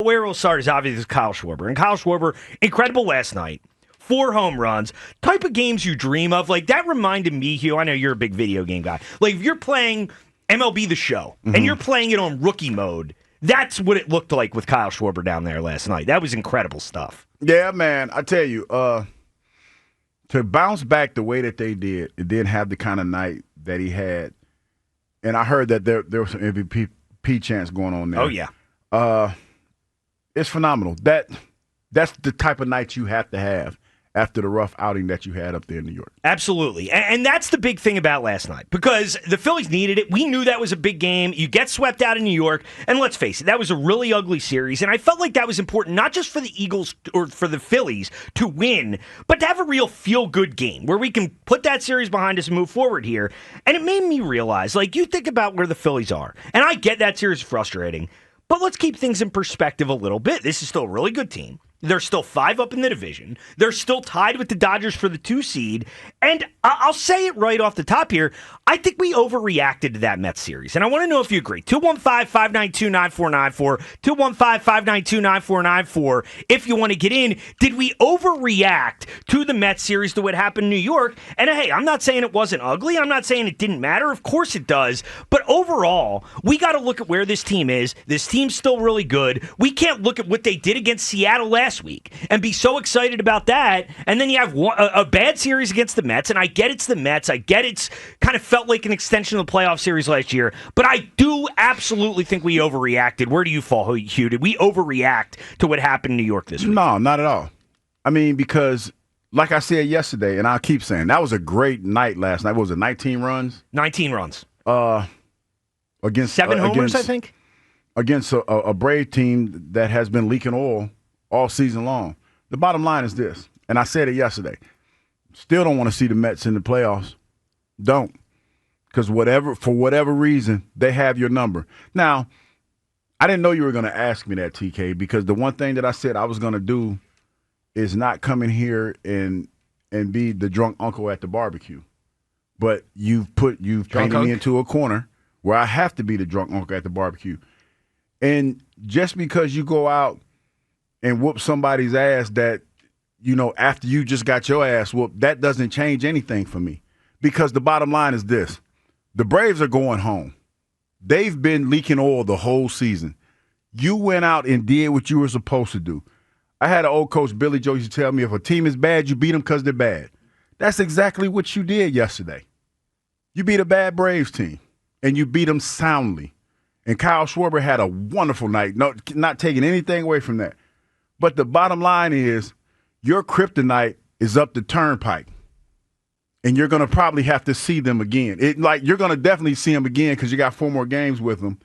where we'll start is obviously Kyle Schwarber. And Kyle Schwarber, incredible last night. 4 home runs, type of games you dream of. Like, that reminded me, Hugh, I know you're a big video game guy. Like, if you're playing MLB The Show, and you're playing it on rookie mode, that's what it looked like with Kyle Schwarber down there last night. That was incredible stuff. Yeah, man. I tell you, to bounce back the way that they did, it didn't have the kind of night that he had. And I heard that there was some MVP chance going on there. Oh, yeah. It's phenomenal. That's the type of night you have to have after the rough outing that you had up there in New York. Absolutely. And that's the big thing about last night, because the Phillies needed it. We knew that was a big game. You get swept out in New York, and let's face it, that was a really ugly series, and I felt like that was important not just for the Eagles or for the Phillies to win, but to have a real feel-good game where we can put that series behind us and move forward here. And it made me realize, like, you think about where the Phillies are, and I get that series is frustrating, but let's keep things in perspective a little bit. This is still a really good team. They're still 5 up in the division. They're still tied with the Dodgers for the 2 seed. And I'll say it right off the top here. I think we overreacted to that Mets series. And I want to know if you agree. 215-592-9494. 215-592-9494. If you want to get in, did we overreact to the Mets series to what happened in New York? And hey, I'm not saying it wasn't ugly. I'm not saying it didn't matter. Of course it does. But overall, we got to look at where this team is. This team's still really good. We can't look at what they did against Seattle last week and be so excited about that, and then you have a bad series against the Mets, and I get it's the Mets, I get it's kind of felt like an extension of the playoff series last year, but I do absolutely think we overreacted. Where do you fall, Hugh? Did we overreact to what happened in New York this week? No, not at all. I mean, because like I said yesterday, and I'll keep saying, that was a great night last night. What was it, 19 runs? 19 runs. Against 7 homers, I think? Against a Brave team that has been leaking oil all season long. The bottom line is this, and I said it yesterday, still don't want to see the Mets in the playoffs. Don't. Because for whatever reason, they have your number. Now, I didn't know you were going to ask me that, TK, because the one thing that I said I was going to do is not come in here and be the drunk uncle at the barbecue. But you've painted me into a corner where I have to be the drunk uncle at the barbecue. And just because you go out and whoop somebody's ass that, after you just got your ass whooped, that doesn't change anything for me. Because the bottom line is this. The Braves are going home. They've been leaking oil the whole season. You went out and did what you were supposed to do. I had an old coach, Billy Joe, used to tell me, if a team is bad, you beat them because they're bad. That's exactly what you did yesterday. You beat a bad Braves team, and you beat them soundly. And Kyle Schwarber had a wonderful night, not taking anything away from that. But the bottom line is your kryptonite is up the turnpike, and you're going to probably have to see them again. You're going to definitely see them again because you got 4 more games with them.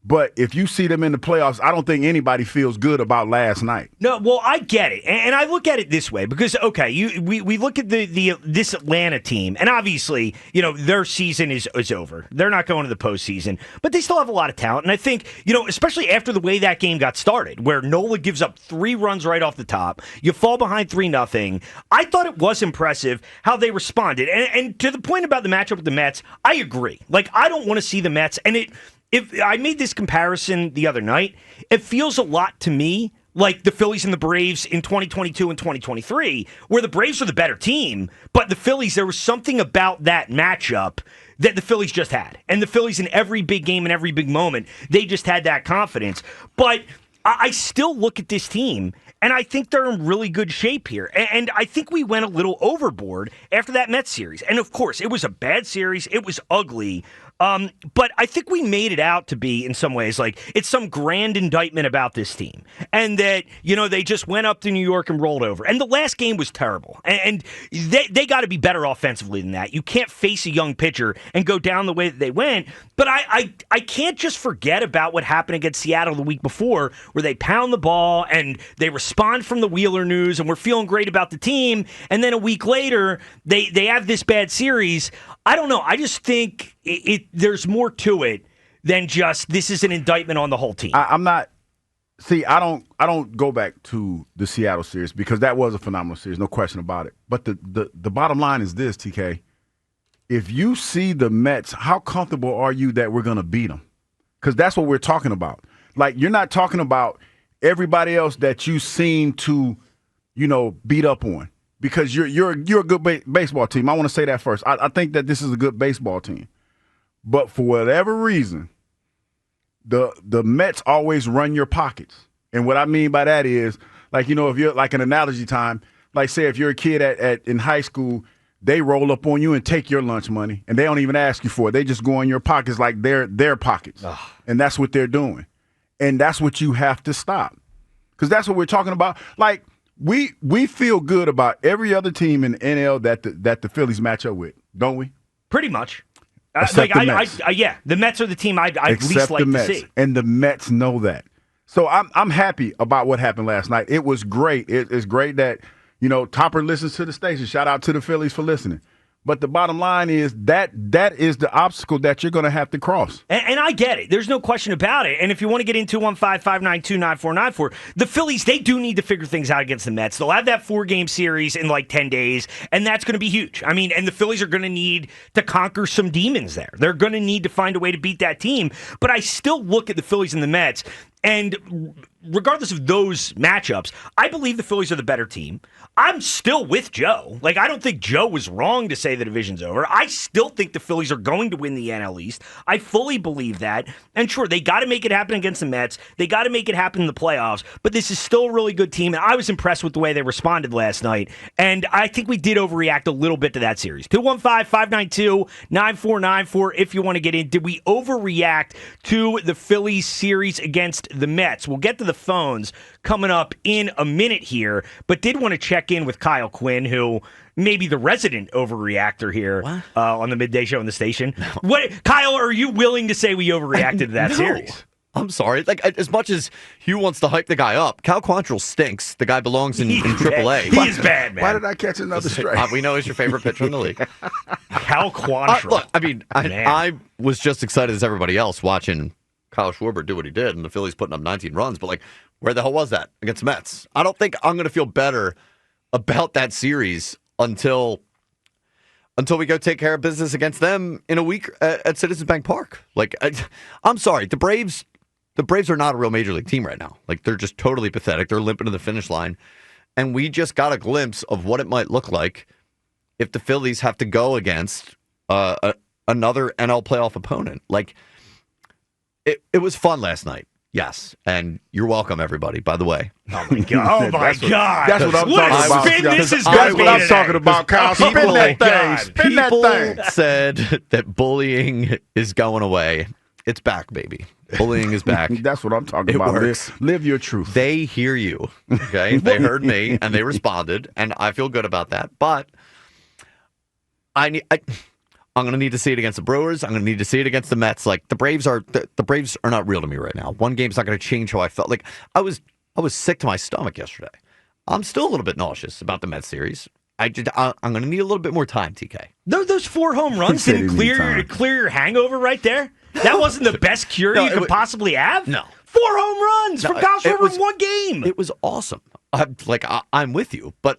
But if you see them in the playoffs, I don't think anybody feels good about last night. No, well, I get it, and I look at it this way because we look at this Atlanta team, and obviously, their season is over. They're not going to the postseason, but they still have a lot of talent, and I think, especially after the way that game got started, where Nola gives up 3 runs right off the top, you fall behind 3-0. I thought it was impressive how they responded, and to the point about the matchup with the Mets, I agree. Like, I don't want to see the Mets, and If I made this comparison the other night, it feels a lot to me like the Phillies and the Braves in 2022 and 2023, where the Braves are the better team, but the Phillies, there was something about that matchup that the Phillies just had. And the Phillies in every big game and every big moment, they just had that confidence. But I still look at this team, and I think they're in really good shape here. And I think we went a little overboard after that Mets series. And, of course, it was a bad series. It was ugly. But I think we made it out to be, in some ways, like it's some grand indictment about this team. And that, they just went up to New York and rolled over. And the last game was terrible. And they got to be better offensively than that. You can't face a young pitcher and go down the way that they went. But I can't just forget about what happened against Seattle the week before, where they pound the ball and they respond from the Wheeler news and we're feeling great about the team. And then a week later, they have this bad series. I don't know. I just think there's more to it than just this is an indictment on the whole team. I'm not. See, I don't go back to the Seattle series because that was a phenomenal series, no question about it. But the bottom line is this, TK. If you see the Mets, how comfortable are you that we're going to beat them? Because that's what we're talking about. Like, you're not talking about everybody else that you seem to, beat up on. Because you're a good baseball team. I want to say that first. I think that this is a good baseball team. But for whatever reason, the Mets always run your pockets. And what I mean by that is, if you're like an analogy time, like say if you're a kid in high school, they roll up on you and take your lunch money, and they don't even ask you for it. They just go in your pockets like they're their pockets. Ugh. And that's what they're doing. And that's what you have to stop. Because that's what we're talking about. Like, we feel good about every other team in the NL that the Phillies match up with, don't we? Pretty much. The Mets. The Mets are the team I'd least like to see. And the Mets know that. So I'm happy about what happened last night. It was great. It's great that, Topper listens to the station. Shout out to the Phillies for listening. But the bottom line is that is the obstacle that you're going to have to cross. And I get it. There's no question about it. And if you want to get into 215-592-9494, the Phillies, they do need to figure things out against the Mets. They'll have that 4-game series in like 10 days, and that's going to be huge. I mean, and the Phillies are going to need to conquer some demons there. They're going to need to find a way to beat that team. But I still look at the Phillies and the Mets, and regardless of those matchups, I believe the Phillies are the better team. I'm still with Joe. Like, I don't think Joe was wrong to say the division's over. I still think the Phillies are going to win the NL East. I fully believe that. And sure, they got to make it happen against the Mets. They got to make it happen in the playoffs. But this is still a really good team, and I was impressed with the way they responded last night. And I think we did overreact a little bit to that series. 215-592-9494 if you want to get in. Did we overreact to the Phillies series against the Mets? We'll get to the phones coming up in a minute here, but did want to check in with Kyle Quinn, who may be the resident overreactor here on the Midday Show on the station. No. What, Kyle, are you willing to say we overreacted to that series? I'm sorry. Like, as much as Hugh wants to hype the guy up, Cal Quantrill stinks. The guy belongs in AAA. He is bad, man. Why did I catch another strike? We know he's your favorite pitcher in the league. Cal Quantrill. Look, I mean, I was just excited as everybody else watching Kyle Schwarber do what he did, and the Phillies putting up 19 runs. But, where the hell was that against the Mets? I don't think I'm going to feel better about that series until we go take care of business against them in a week at Citizens Bank Park. I'm sorry, the Braves are not a real major league team right now. They're just totally pathetic. They're limping to the finish line, and we just got a glimpse of what it might look like if the Phillies have to go against another NL playoff opponent. It was fun last night. Yes, and you're welcome, everybody, by the way. Oh, my God. That's what I'm talking about. This is That's what I'm talking about, Kyle. Spin that thing. Spin that thing. People said that bullying is going away. It's back, baby. Bullying is back. That's what I'm talking about. Works. Live your truth. They hear you, okay? They heard me, and they responded, and I feel good about that. But I'm going to need to see it against the Brewers. I'm going to need to see it against the Mets. The Braves are not real to me right now. One game's not going to change how I felt. I was sick to my stomach yesterday. I'm still a little bit nauseous about the Mets series. I'm going to need a little bit more time, TK. Those 4 home runs didn't clear your hangover right there? That wasn't the best cure you could possibly have? No. 4 home runs from Kyle Schwarber in one game. It was awesome. I'm with you, but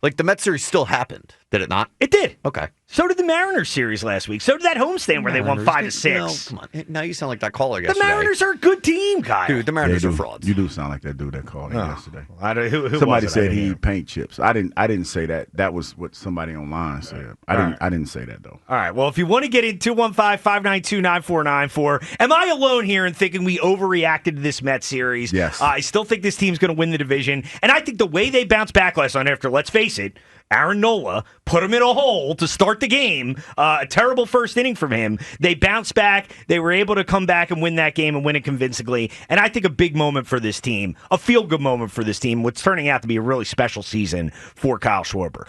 the Mets series still happened, did it not? It did. Okay. So did the Mariners series last week. So did that homestand where they won 5-6. No, come on. Now you sound like that caller yesterday. The Mariners are a good team, Kyle. Dude, the Mariners are frauds. You do sound like that dude that called yesterday. Who somebody said he eat paint chips. I didn't say that. That was what somebody online said. I didn't say that, though. All right. Well, if you want to get in 215-592-9494, am I alone here in thinking we overreacted to this Mets series? Yes. I still think this team's going to win the division. And I think the way they bounced back last night after, let's face it, Aaron Nola put him in a hole to start the game. A terrible first inning from him. They bounced back. They were able to come back and win that game and win it convincingly. And I think a big moment for this team, a feel-good moment for this team, what's turning out to be a really special season for Kyle Schwarber.